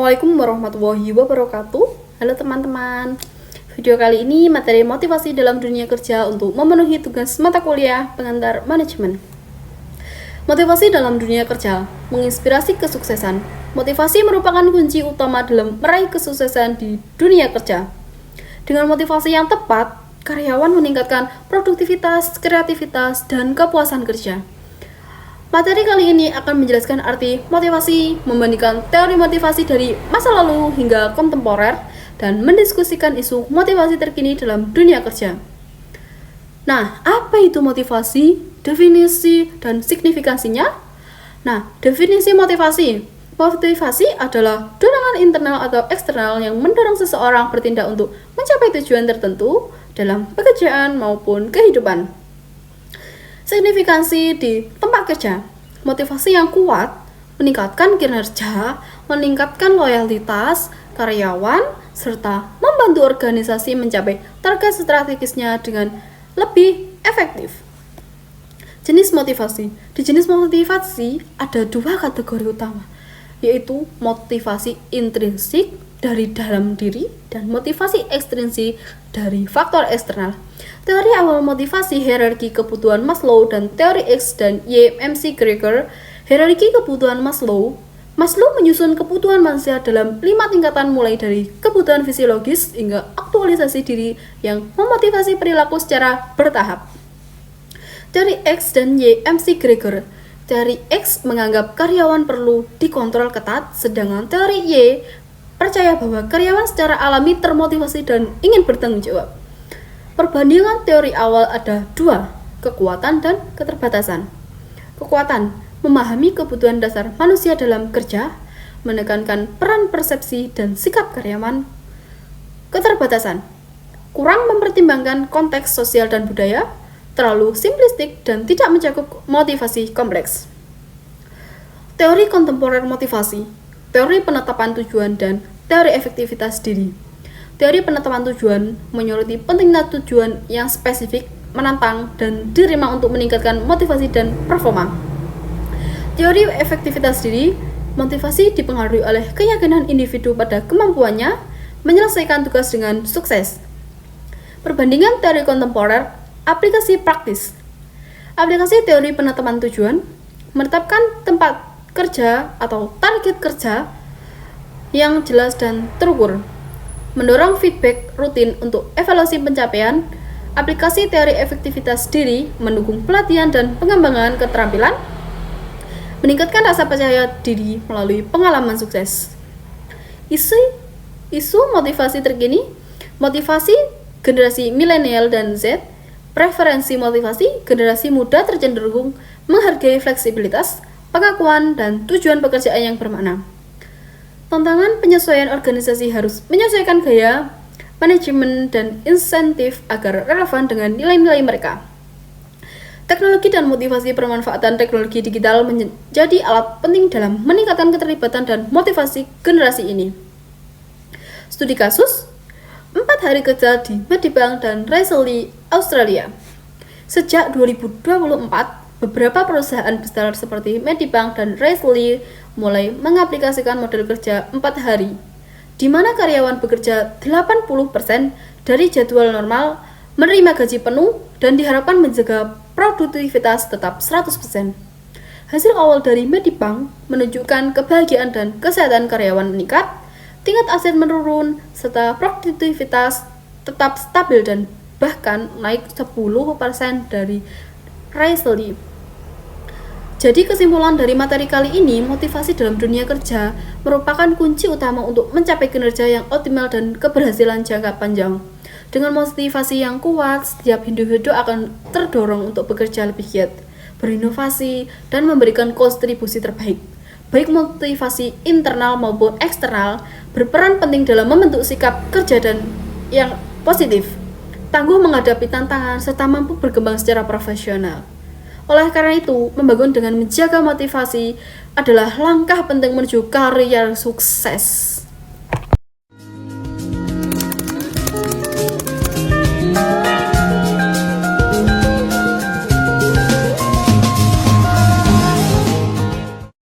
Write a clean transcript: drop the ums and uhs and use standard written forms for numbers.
Assalamualaikum warahmatullahi wabarakatuh. Halo teman-teman. Video kali ini materi motivasi dalam dunia kerja untuk memenuhi tugas mata kuliah pengantar manajemen. Motivasi dalam dunia kerja menginspirasi kesuksesan. Motivasi merupakan kunci utama dalam meraih kesuksesan di dunia kerja. Dengan motivasi yang tepat, karyawan meningkatkan produktivitas, kreativitas, dan kepuasan kerja. Materi kali ini akan menjelaskan arti motivasi, membandingkan teori motivasi dari masa lalu hingga kontemporer, dan mendiskusikan isu motivasi terkini dalam dunia kerja. Nah, apa itu motivasi, definisi, dan signifikansinya? Nah, definisi motivasi. Motivasi adalah dorongan internal atau eksternal yang mendorong seseorang bertindak untuk mencapai tujuan tertentu dalam pekerjaan maupun kehidupan. Signifikansi di tempat kerja. Motivasi yang kuat meningkatkan kinerja, meningkatkan loyalitas karyawan, serta membantu organisasi mencapai target strategisnya dengan lebih efektif. Jenis motivasi. Di jenis motivasi ada dua kategori utama, yaitu motivasi intrinsik dari dalam diri dan motivasi ekstrinsik dari faktor eksternal. Teori awal motivasi hierarki kebutuhan Maslow dan teori X dan Y McGregor. Hierarki kebutuhan Maslow menyusun kebutuhan manusia dalam 5 tingkatan mulai dari kebutuhan fisiologis hingga aktualisasi diri yang memotivasi perilaku secara bertahap. Teori X dan Y McGregor. Teori X menganggap karyawan perlu dikontrol ketat, sedangkan teori Y percaya bahwa karyawan secara alami termotivasi dan ingin bertanggung jawab. Perbandingan teori awal ada dua, kekuatan dan keterbatasan. Kekuatan, memahami kebutuhan dasar manusia dalam kerja, menekankan peran persepsi dan sikap karyawan. Keterbatasan, kurang mempertimbangkan konteks sosial dan budaya, terlalu simplistik dan tidak mencakup motivasi kompleks. Teori kontemporer motivasi, teori penetapan tujuan dan teori efektivitas diri. Teori penetapan tujuan menyoroti pentingnya tujuan yang spesifik, menantang, dan diterima untuk meningkatkan motivasi dan performa. Teori efektivitas diri, motivasi dipengaruhi oleh keyakinan individu pada kemampuannya menyelesaikan tugas dengan sukses. Perbandingan teori kontemporer, aplikasi praktis. Aplikasi teori penetapan tujuan, menetapkan tempat kerja atau target kerja yang jelas dan terukur. Mendorong feedback rutin untuk evaluasi pencapaian. Aplikasi teori efektivitas diri mendukung pelatihan dan pengembangan keterampilan, meningkatkan rasa percaya diri melalui pengalaman sukses. Isu motivasi terkini, motivasi generasi milenial dan Z, preferensi motivasi generasi muda tercenderung menghargai fleksibilitas, pengakuan, dan tujuan pekerjaan yang bermakna. Tantangan penyesuaian organisasi harus menyesuaikan gaya, manajemen, dan insentif agar relevan dengan nilai-nilai mereka. Teknologi dan motivasi. Pemanfaatan teknologi digital menjadi alat penting dalam meningkatkan keterlibatan dan motivasi generasi ini. Studi kasus 4 hari kerja di Medibank dan Raisley, Australia. Sejak 2024, beberapa perusahaan besar seperti Medibank dan Raisley mulai mengaplikasikan model kerja 4 hari, di mana karyawan bekerja 80% dari jadwal normal, menerima gaji penuh, dan diharapkan menjaga produktivitas tetap 100%. Hasil awal dari Medibank menunjukkan kebahagiaan dan kesehatan karyawan meningkat, tingkat aset menurun, serta produktivitas tetap stabil dan bahkan naik 10% dari Raisley. Jadi kesimpulan dari materi kali ini, motivasi dalam dunia kerja merupakan kunci utama untuk mencapai kinerja yang optimal dan keberhasilan jangka panjang. Dengan motivasi yang kuat, setiap individu akan terdorong untuk bekerja lebih giat, berinovasi, dan memberikan kontribusi terbaik. Baik motivasi internal maupun eksternal berperan penting dalam membentuk sikap kerja dan yang positif, tangguh menghadapi tantangan, serta mampu berkembang secara profesional. Oleh karena itu, membangun dengan menjaga motivasi adalah langkah penting menuju karir sukses.